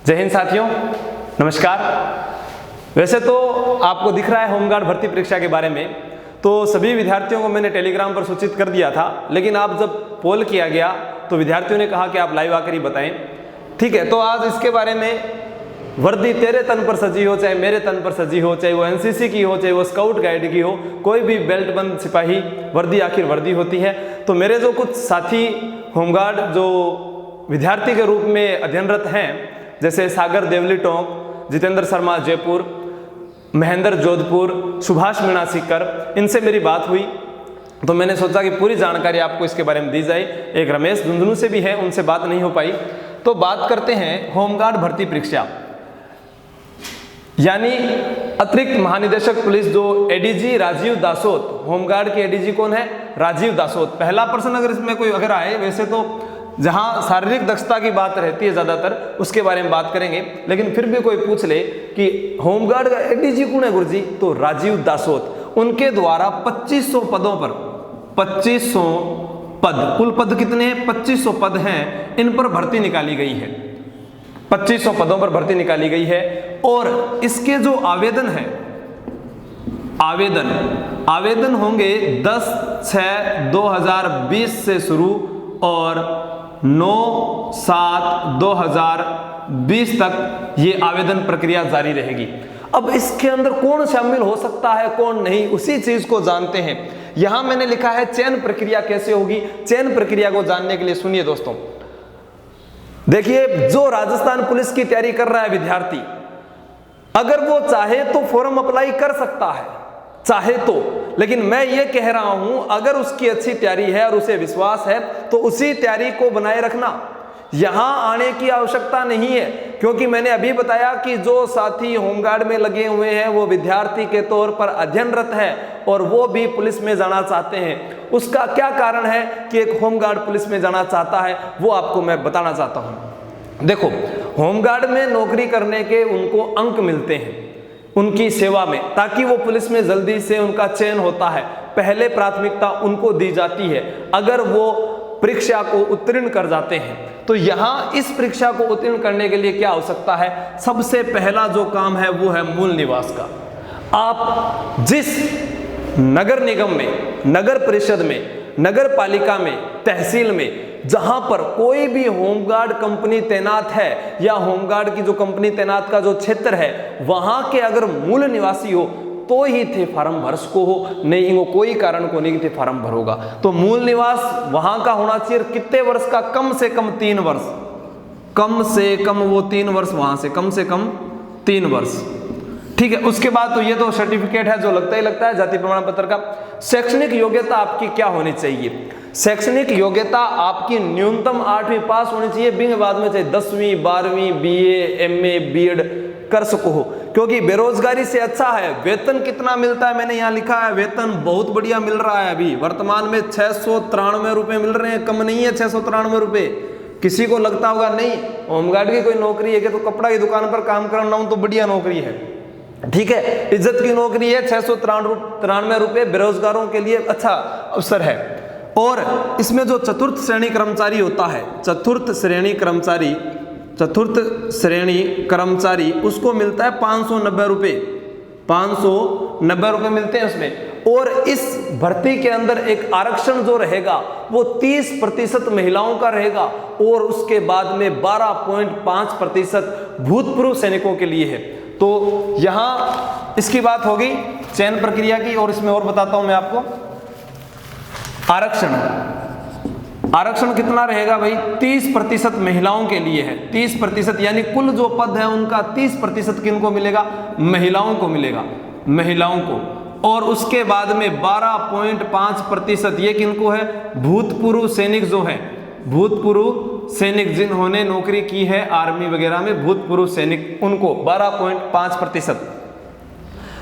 जय हिंद साथियों, नमस्कार। वैसे तो आपको दिख रहा है होमगार्ड भर्ती परीक्षा के बारे में, तो सभी विद्यार्थियों को मैंने टेलीग्राम पर सूचित कर दिया था, लेकिन आप जब पोल किया गया तो विद्यार्थियों ने कहा कि आप लाइव आकर ही बताएं। ठीक है, तो आज इसके बारे में वर्दी तेरे तन पर सजी हो, चाहे मेरे तन पर सजी हो, चाहे वो एनसीसी की हो, चाहे वो स्काउट गाइड की हो, कोई भी बेल्ट बंद सिपाही वर्दी आखिर वर्दी होती है। तो मेरे जो कुछ साथी होमगार्ड जो विद्यार्थी के रूप में अध्ययनरत हैं, जैसे सागर देवली टोंक, जितेंद्र शर्मा जयपुर, महेंद्र जोधपुर, सुभाष मीणा सीकर, इनसे मेरी बात हुई तो मैंने सोचा कि पूरी जानकारी आपको इसके बारे में दी जाए। एक रमेश झुंझुनू से भी है, उनसे बात नहीं हो पाई। तो बात करते हैं होमगार्ड भर्ती परीक्षा, यानी अतिरिक्त महानिदेशक पुलिस जो एडीजी राजीव दासोत, होमगार्ड के एडीजी कौन है? राजीव दासोत। पहला प्रश्न अगर इसमें कोई अगर आए, वैसे तो जहां शारीरिक दक्षता की बात रहती है ज्यादातर, उसके बारे में बात करेंगे, लेकिन फिर भी कोई पूछ ले कि होमगार्ड का एडीजी कौन है गुरुजी, तो राजीव दासोत। उनके द्वारा 2500 पदों पर 2500 पद, कुल पद कितने हैं? 2500 पद हैं, इन पर भर्ती निकाली गई है। 2500 पदों पर भर्ती निकाली गई है। और इसके जो आवेदन है, आवेदन होंगे 10/6/2020 से शुरू और 9/7/2020 तक ये आवेदन प्रक्रिया जारी रहेगी। अब इसके अंदर कौन शामिल हो सकता है, कौन नहीं, उसी चीज को जानते हैं। यहां मैंने लिखा है चयन प्रक्रिया कैसे होगी। चयन प्रक्रिया को जानने के लिए सुनिए दोस्तों, देखिए, जो राजस्थान पुलिस की तैयारी कर रहा है विद्यार्थी, अगर वो चाहे तो फॉर्म अप्लाई कर सकता है, चाहे तो, लेकिन मैं ये कह रहा हूं अगर उसकी अच्छी तैयारी है और उसे विश्वास है तो उसी तैयारी को बनाए रखना, यहां आने की आवश्यकता नहीं है। क्योंकि मैंने अभी बताया कि जो साथी होमगार्ड में लगे हुए हैं वो विद्यार्थी के तौर पर अध्ययनरत है और वो भी पुलिस में जाना चाहते हैं। उसका क्या कारण है कि एक होमगार्ड पुलिस में जाना चाहता है, वो आपको मैं बताना चाहता हूं। देखो, होमगार्ड में नौकरी करने के उनको अंक मिलते हैं उनकी सेवा में, ताकि वो पुलिस में जल्दी से उनका चयन होता है। पहले प्राथमिकता उनको दी जाती है अगर वो परीक्षा को उत्तीर्ण कर जाते हैं। तो यहां इस परीक्षा को उत्तीर्ण करने के लिए क्या आवश्यकता है? सबसे पहला जो काम है वो है मूल निवास का। आप जिस नगर निगम में, नगर परिषद में, नगर पालिका में, तहसील में, जहां पर कोई भी होमगार्ड कंपनी तैनात है या होमगार्ड की जो कंपनी तैनात का जो क्षेत्र है, वहां के अगर मूल निवासी हो तो ही थे फार्म भर सको हो, नहीं वो कोई कारण को नहीं थे फार्म भरोगा। तो मूल निवास वहां का होना चाहिए। कितने वर्ष का? कम से कम 3 वर्ष, कम से कम वो 3 वर्ष, वहां से कम 3 वर्ष। ठीक है, उसके बाद तो ये तो सर्टिफिकेट है जो लगता ही लगता है, जाति प्रमाण पत्र का। शैक्षणिक योग्यता आपकी क्या होनी चाहिए? शैक्षणिक योग्यता आपकी न्यूनतम 8वीं पास होनी चाहिए, बिंग बाद में चाहे 10वीं 12वीं बीए एमए बीएड कर सको हो। क्योंकि बेरोजगारी से अच्छा है। वेतन कितना मिलता है मैंने यहाँ लिखा है, वेतन बहुत बढ़िया मिल रहा है। अभी वर्तमान में 693 रुपए मिल रहे हैं, कम नहीं है 693 रुपए। किसी को लगता होगा नहीं होमगार्ड की कोई नौकरी है कि तो कपड़ा की दुकान पर काम करना हूं तो बढ़िया नौकरी है। ठीक है, इज्जत की नौकरी है, 693 रुपए बेरोजगारों के लिए अच्छा अवसर है। और इसमें जो चतुर्थ श्रेणी कर्मचारी होता है, चतुर्थ श्रेणी कर्मचारी, उसको मिलता है 590 रुपए, 590 रुपए मिलते हैं उसमें। और इस भर्ती के अंदर एक आरक्षण जो रहेगा वो 30% महिलाओं का रहेगा और उसके बाद में 12.5% भूतपूर्व सैनिकों के लिए है। तो यहां इसकी बात होगी चयन प्रक्रिया की। और इसमें और बताता हूं मैं आपको, आरक्षण कितना रहेगा भाई? 30% महिलाओं के लिए है। 30% यानी कुल जो पद है उनका 30% किनको मिलेगा? महिलाओं को मिलेगा, महिलाओं को। और उसके बाद में 12.5% ये किनको है? भूतपूर्व सैनिक जो है, भूतपूर्व सैनिक जिन्होंने नौकरी की है आर्मी वगैरह में, भूतपूर्व सैनिक, उनको 12.5%।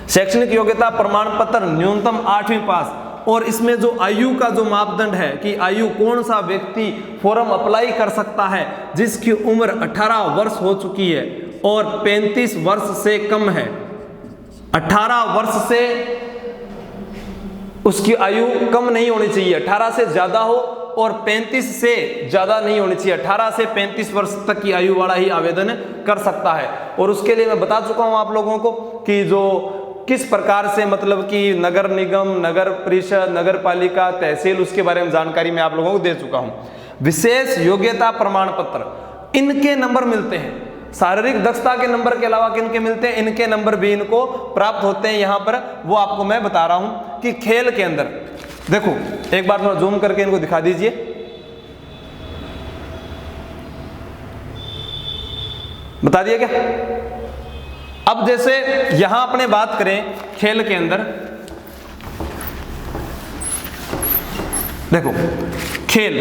शैक्षणिक योग्यता प्रमाण पत्र न्यूनतम 8वीं पास। और इसमें जो आयु का जो मापदंड है कि आयु कौन सा व्यक्ति फॉर्म अप्लाई कर सकता है, जिसकी उम्र 18 वर्ष हो चुकी है और 35 वर्ष से कम है। 18 वर्ष से उसकी आयु कम नहीं होनी चाहिए, 18 से ज्यादा हो और 35 से ज्यादा नहीं होनी चाहिए। 18 से 35 वर्ष तक की आयु वाला ही आवेदन कर सकता है। और उसके लिए मैं बता चुका हूं आप लोगों को कि जो किस प्रकार से मतलब कि नगर निगम, नगर परिषद, नगर पालिका, तहसील, उसके बारे में जानकारी मैं आप लोगों को दे चुका हूं। विशेष योग्यता प्रमाण पत्र इनके नंबर मिलते हैं। शारीरिक दक्षता के नंबर के अलावा किनके मिलते हैं? इनके नंबर भी इनको प्राप्त होते हैं। यहां पर वो आपको मैं बता रहा हूं कि खेल के अंदर देखो, एक बार थोड़ा जूम करके इनको दिखा दीजिए। बता दिया क्या? अब जैसे यहां अपने बात करें खेल के अंदर, देखो खेल,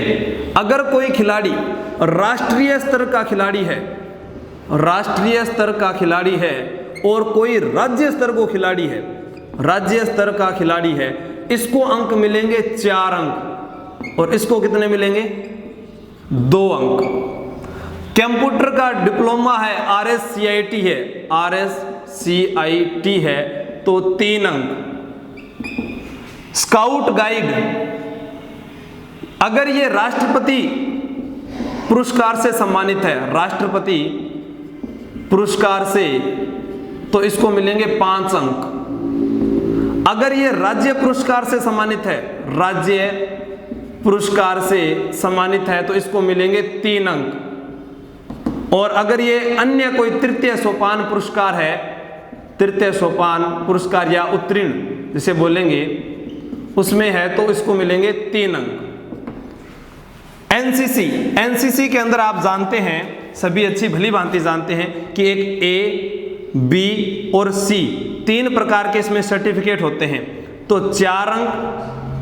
अगर कोई खिलाड़ी राष्ट्रीय स्तर का खिलाड़ी है, राष्ट्रीय स्तर का खिलाड़ी है और कोई राज्य स्तर को खिलाड़ी है, राज्य स्तर का खिलाड़ी है, इसको अंक मिलेंगे 4 अंक और इसको कितने मिलेंगे? 2 अंक। कंप्यूटर का डिप्लोमा है, RSCIT है, RSCIT है तो 3 अंक। स्काउट गाइड, अगर ये राष्ट्रपति पुरस्कार से सम्मानित है, राष्ट्रपति पुरस्कार से, तो इसको मिलेंगे 5 अंक। अगर ये राज्य पुरस्कार से सम्मानित है, राज्य पुरस्कार से सम्मानित है तो इसको मिलेंगे 3 अंक। और अगर ये अन्य कोई तृतीय सोपान पुरस्कार है, तृतीय सोपान पुरस्कार या उत्तीर्ण जिसे बोलेंगे, उसमें है तो इसको मिलेंगे 3 अंक। एनसीसी के अंदर आप जानते हैं, सभी अच्छी भली भांति जानते हैं कि एक A, B और C 3 प्रकार के इसमें सर्टिफिकेट होते हैं। तो 4 अंक,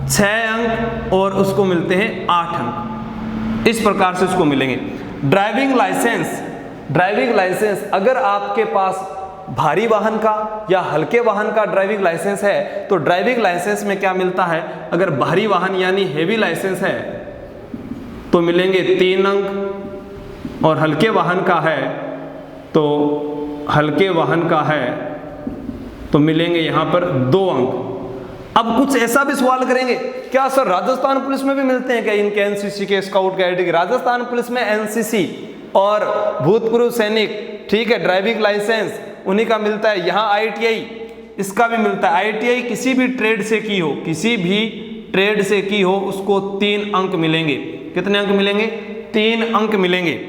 6 अंक और उसको मिलते हैं 8 अंक। इस प्रकार से उसको मिलेंगे। ड्राइविंग लाइसेंस, अगर आपके पास भारी वाहन का या हल्के वाहन का ड्राइविंग लाइसेंस है तो ड्राइविंग लाइसेंस में क्या मिलता है? अगर भारी वाहन यानी हेवी लाइसेंस है तो मिलेंगे 3 अंक, और हल्के वाहन का है तो हल्के वाहन का है तो मिलेंगे यहां पर 2 अंक। अब कुछ ऐसा भी सवाल करेंगे, क्या सर राजस्थान पुलिस में भी मिलते हैं क्या इनके एनसीसी के स्काउट गाइड के? राजस्थान पुलिस में एनसीसी और भूतपूर्व सैनिक, ठीक है, ड्राइविंग लाइसेंस उन्हीं का मिलता है। यहाँ ITI इसका भी मिलता है। ITI किसी भी ट्रेड से की हो, किसी भी ट्रेड से की हो, उसको 3 अंक मिलेंगे। कितने अंक मिलेंगे? 3 अंक मिलेंगे।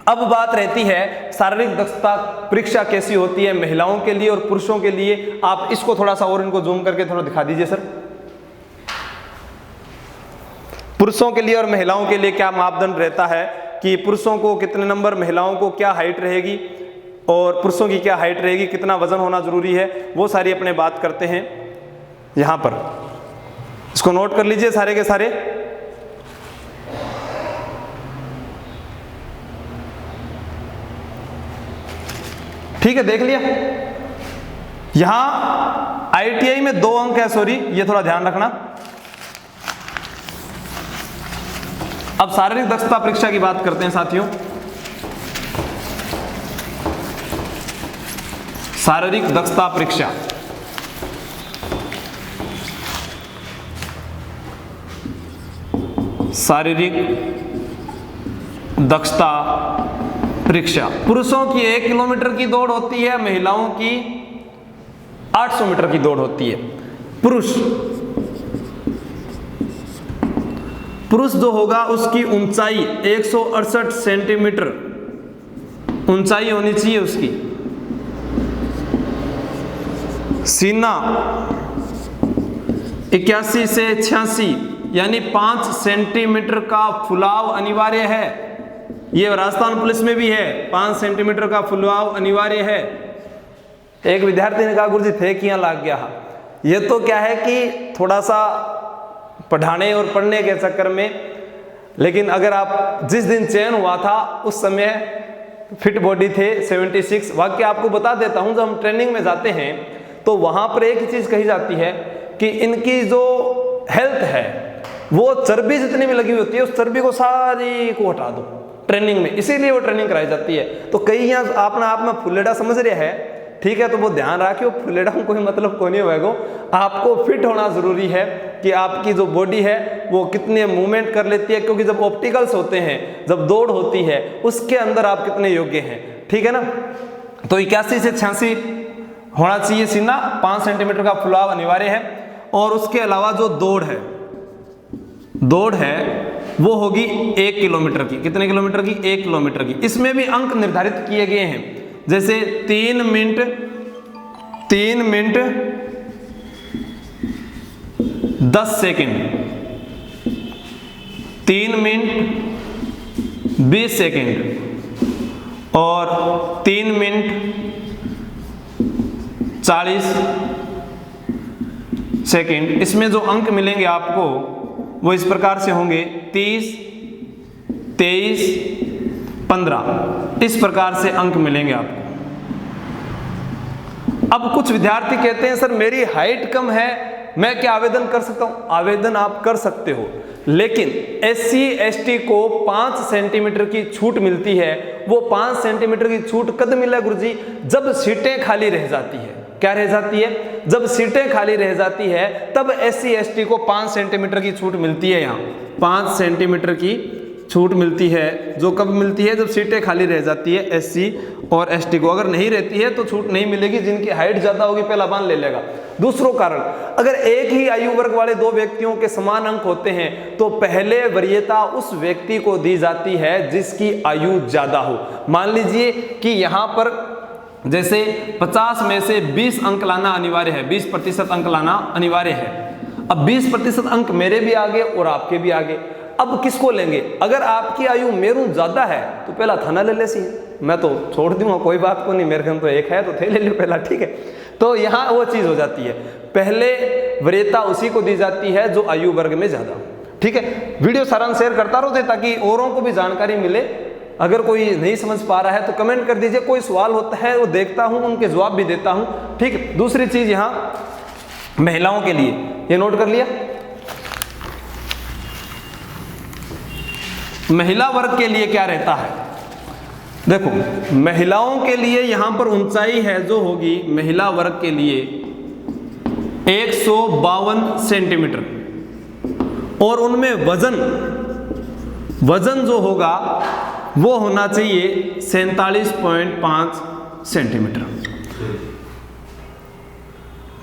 अब बात रहती है शारीरिक दक्षता परीक्षा कैसी होती है महिलाओं के लिए और पुरुषों के लिए। आप इसको थोड़ा सा और इनको जूम करके थोड़ा दिखा दीजिए सर। पुरुषों के लिए और महिलाओं के लिए क्या मापदंड रहता है कि पुरुषों को कितने नंबर, महिलाओं को क्या हाइट रहेगी और पुरुषों की क्या हाइट रहेगी, कितना वजन होना जरूरी है, वो सारी अपने बात करते हैं यहां पर। इसको नोट कर लीजिए सारे के सारे। ठीक है, देख लिया। यहां ITI में 2 अंक है, सॉरी, ये थोड़ा ध्यान रखना। अब शारीरिक दक्षता परीक्षा की बात करते हैं साथियों। शारीरिक दक्षता परीक्षा, शारीरिक दक्षता परीक्षा, पुरुषों की 1 किलोमीटर की दौड़ होती है, महिलाओं की 800 मीटर की दौड़ होती है। पुरुष जो होगा उसकी ऊंचाई 168 सेंटीमीटर ऊंचाई होनी चाहिए उसकी। सीना 81 से 86 यानी 5 सेंटीमीटर का फुलाव अनिवार्य है। ये राजस्थान पुलिस में भी है, 5 सेंटीमीटर का फुलाव अनिवार्य है। एक विद्यार्थी ने कहा गुरुजी थे किया लाग गया। ये तो क्या है कि थोड़ा सा पढ़ाने और पढ़ने के चक्कर में, लेकिन अगर आप जिस दिन चयन हुआ था उस समय फिट बॉडी थे 76। वाक्य आपको बता देता हूं, जब हम ट्रेनिंग में जाते हैं तो वहां पर एक ही चीज कही जाती है कि इनकी जो हेल्थ है वो चर्बी जितनी भी लगी होती है उस चर्बी को सारी को हटा दो ट्रेनिंग में, इसीलिए वो ट्रेनिंग कराई जाती है। तो कई यहाँ अपना आप में फुलेडा समझ रहे हैं, ठीक है, तो वो ध्यान रखियो, फुलेडा में कोई मतलब को नहीं होगा। आपको फिट होना जरूरी है कि आपकी जो बॉडी है वो कितने मूवमेंट कर लेती है, क्योंकि जब ऑप्टिकल्स होते हैं, जब दौड़ होती है, उसके अंदर आप कितने योग्य हैं। ठीक है ना। तो 81 से 86 होना चाहिए सीना, 5 सेंटीमीटर का फुलाव अनिवार्य है। और उसके अलावा जो दौड़ है वो होगी 1 किलोमीटर की। कितने किलोमीटर की? 1 किलोमीटर की। इसमें भी अंक निर्धारित किए गए हैं, जैसे 3 मिनट 10 सेकेंड, 3 मिनट 20 सेकेंड और 3 मिनट 40 सेकेंड। इसमें जो अंक मिलेंगे आपको वो इस प्रकार से होंगे 30, 23, 15, इस प्रकार से अंक मिलेंगे आपको। अब कुछ विद्यार्थी कहते हैं सर मेरी हाइट कम है, मैं क्या आवेदन कर सकता हूं? आवेदन आप कर सकते हो, लेकिन SC ST को 5 सेंटीमीटर की छूट मिलती है। वो 5 सेंटीमीटर की छूट कब मिला गुरुजी? जब सीटें खाली रह जाती है। क्या रह जाती है? जब सीटें खाली रह जाती है तब SC ST को 5 सेंटीमीटर की छूट मिलती है। यहाँ 5 सेंटीमीटर की छूट मिलती है, जो कब मिलती है? जब सीटें खाली रह जाती है SC और ST को। अगर नहीं रहती है तो छूट नहीं मिलेगी, जिनकी हाइट ज्यादा होगी पहला बान ले लेगा। दूसरों कारण, अगर एक ही आयु वर्ग वाले 2 व्यक्तियों के समान अंक होते हैं तो पहले वरीयता उस व्यक्ति को दी जाती है जिसकी आयु ज्यादा हो। मान लीजिए कि यहाँ पर जैसे 50 में से 20 अंक लाना अनिवार्य है, 20% अंक लाना अनिवार्य है। अब 20% अंक मेरे भी आगे और आपके भी आगे। अब किसको लेंगे? अगर आपकी आयु मेरू ज्यादा है तो पहला थाना ले ले सी, मैं तो छोड़ दूंगा, कोई बात को नहीं, मेरे घर तो एक है तो थे ले लो पहला। ठीक है, तो यहाँ वो चीज हो जाती है, पहले वरीयता उसी को दी जाती है जो आयु वर्ग में ज्यादा। ठीक है, वीडियो सारांश शेयर करता रहो ताकि औरों को भी जानकारी मिले। अगर कोई नहीं समझ पा रहा है तो कमेंट कर दीजिए, कोई सवाल होता है वो देखता हूं, उनके जवाब भी देता हूं। ठीक है, दूसरी चीज यहाँ महिलाओं के लिए, ये नोट कर लिया, महिला वर्ग के लिए क्या रहता है? देखो, महिलाओं के लिए यहां पर ऊंचाई है जो होगी महिला वर्ग के लिए 152 सेंटीमीटर, और उनमें वजन जो होगा वो होना चाहिए 47.5 सेंटीमीटर।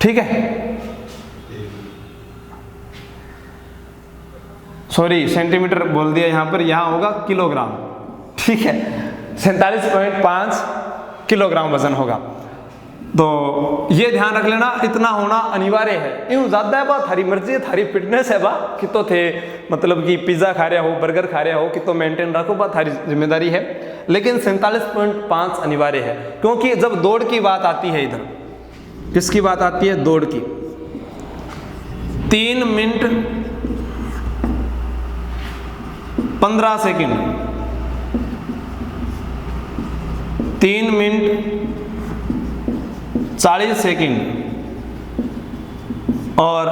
ठीक है, सॉरी सेंटीमीटर बोल दिया यहां पर, यहां होगा किलोग्राम। ठीक है, 47.5 किलोग्राम वजन होगा। तो ये ध्यान रख लेना, इतना होना अनिवार्य है। यूं ज्यादा है बा थारी मर्जी है, थारी फिटनेस है बा कि तो थे मतलब कि पिज्जा खा रहे हो, बर्गर खा रहे हो कि तो मेंटेन रखो बा, थारी जिम्मेदारी है। लेकिन 47.5 अनिवार्य है, क्योंकि जब दौड़ की बात आती है, इधर किसकी बात आती है? दौड़ की। 3 मिनट 15 सेकेंड, 3 मिनट 40 सेकेंड और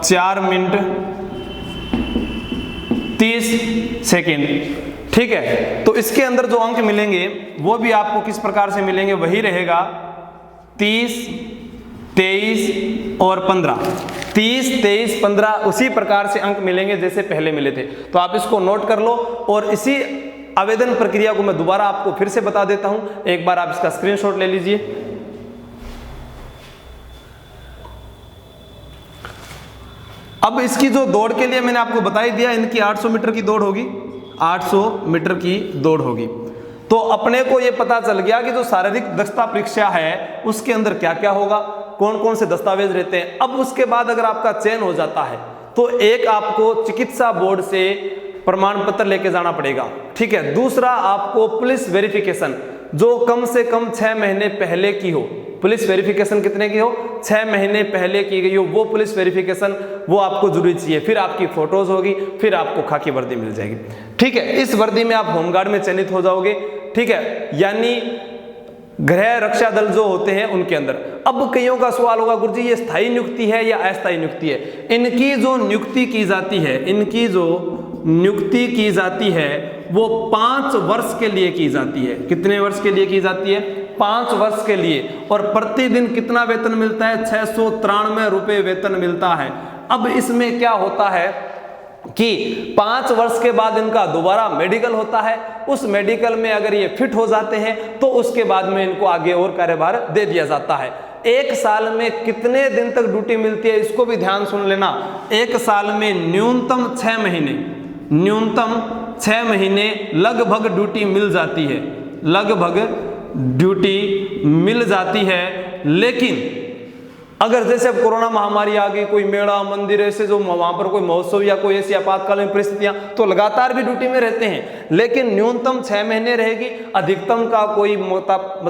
4 मिनट 30 सेकेंड। ठीक है, तो इसके अंदर जो अंक मिलेंगे वो भी आपको किस प्रकार से मिलेंगे? वही रहेगा 30, 23 और 15। 30, 23, 15 उसी प्रकार से अंक मिलेंगे जैसे पहले मिले थे। तो आप इसको नोट कर लो, और इसी आवेदन प्रक्रिया को मैं दोबारा आपको फिर से बता देता हूं। एक बार आप इसका स्क्रीनशॉट ले लीजिए। अब इसकी जो दौड़ के लिए मैंने आपको बता ही दिया, इनकी 800 मीटर की दौड़ होगी, 800 मीटर की दौड़ होगी। तो अपने को ये पता चल गया कि जो शारीरिक दक्षता परीक्षा है उसके अंदर क्या क्या होगा, कौन कौन से दस्तावेज रहते हैं। अब उसके बाद अगर आपका चयन हो जाता है तो एक आपको चिकित्सा बोर्ड से प्रमाण पत्र लेके जाना पड़ेगा। ठीक है, दूसरा आपको पुलिस वेरिफिकेशन जो कम से कम 6 महीने पहले की हो। पुलिस वेरिफिकेशन कितने की हो? 6 महीने पहले की गई हो वो पुलिस वेरिफिकेशन, वो आपको जरूरी चाहिए। फिर आपकी फोटोज होगी, फिर आपको खाकी वर्दी मिल जाएगी। ठीक है, इस वर्दी में आप होमगार्ड में चयनित हो जाओगे। ठीक है, यानी गृह रक्षा दल जो होते हैं उनके अंदर। अब कईयों का सवाल होगा, गुरुजी ये स्थायी नियुक्ति है या अस्थायी नियुक्ति है? इनकी जो नियुक्ति की जाती है, इनकी जो नियुक्ति की जाती है वो 5 वर्ष के लिए की जाती है। कितने वर्ष के लिए की जाती है? 5 वर्ष के लिए। और प्रतिदिन कितना वेतन मिलता है? 693 रुपये वेतन मिलता है। अब इसमें क्या होता है कि 5 वर्ष के बाद इनका दोबारा मेडिकल होता है। उस मेडिकल में अगर ये फिट हो जाते हैं तो उसके बाद में इनको आगे और कार्यभार दे दिया जाता है। 1 साल में कितने दिन तक ड्यूटी मिलती है इसको भी ध्यान सुन लेना। 1 साल में न्यूनतम 6 महीने, न्यूनतम 6 महीने लगभग ड्यूटी मिल जाती है, लगभग ड्यूटी मिल जाती है। लेकिन अगर जैसे अब कोरोना महामारी आ गई, कोई मेला मंदिर ऐसे जो वहां पर कोई महोत्सव या कोई ऐसी आपातकालीन परिस्थितियां, तो लगातार भी ड्यूटी में रहते हैं, लेकिन न्यूनतम 6 महीने रहेगी, अधिकतम का कोई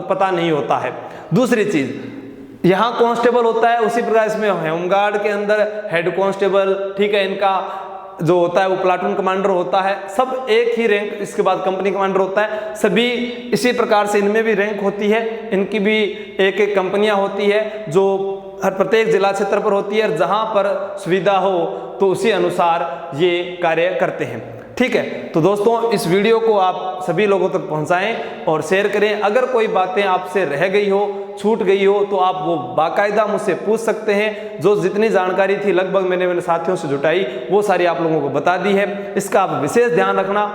पता नहीं होता है। दूसरी चीज, यहाँ कांस्टेबल होता है, उसी प्रकार इसमें होमगार्ड के अंदर हेड कांस्टेबल, ठीक है, इनका जो होता है वो प्लाटून कमांडर होता है, सब एक ही रैंक, इसके बाद कंपनी कमांडर होता है, सभी इसी प्रकार से इनमें भी रैंक होती है। इनकी भी एक एक कंपनियां होती है जो हर प्रत्येक जिला क्षेत्र पर होती है, और जहां पर सुविधा हो तो उसी अनुसार ये कार्य करते हैं। ठीक है, तो दोस्तों इस वीडियो को आप सभी लोगों तक पहुंचाएं और शेयर करें। अगर कोई बातें आपसे रह गई हो, छूट गई हो, तो आप वो बाकायदा मुझसे पूछ सकते हैं। जो जितनी जानकारी थी लगभग मैंने मेरे साथियों से जुटाई वो सारी आप लोगों को बता दी है। इसका आप विशेष ध्यान रखना,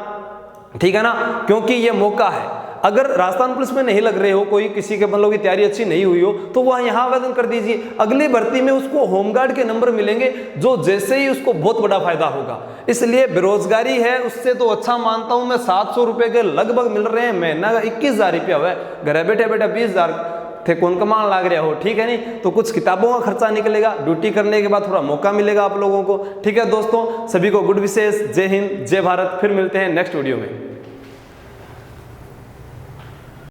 ठीक है ना, क्योंकि ये मौका है। अगर राजस्थान पुलिस में नहीं लग रहे हो, कोई किसी के मतलब की तैयारी अच्छी नहीं हुई हो, तो वह यहाँ आवेदन कर दीजिए। अगली भर्ती में उसको होमगार्ड के नंबर मिलेंगे, जो जैसे ही उसको बहुत बड़ा फायदा होगा। इसलिए बेरोजगारी है उससे तो अच्छा मानता हूं मैं, 700 रुपए के लगभग मिल रहे हैं, महीना का 21,000 रुपया हुआ है, घर बैठे बैठे 20,000 थे कौन कमान लाग रहा हो, ठीक है नहीं, तो कुछ किताबों का खर्चा निकलेगा, ड्यूटी करने के बाद थोड़ा मौका मिलेगा आप लोगों को। ठीक है दोस्तों, सभी को गुड विशेष, जय हिंद, जय भारत। फिर मिलते हैं नेक्स्ट वीडियो में।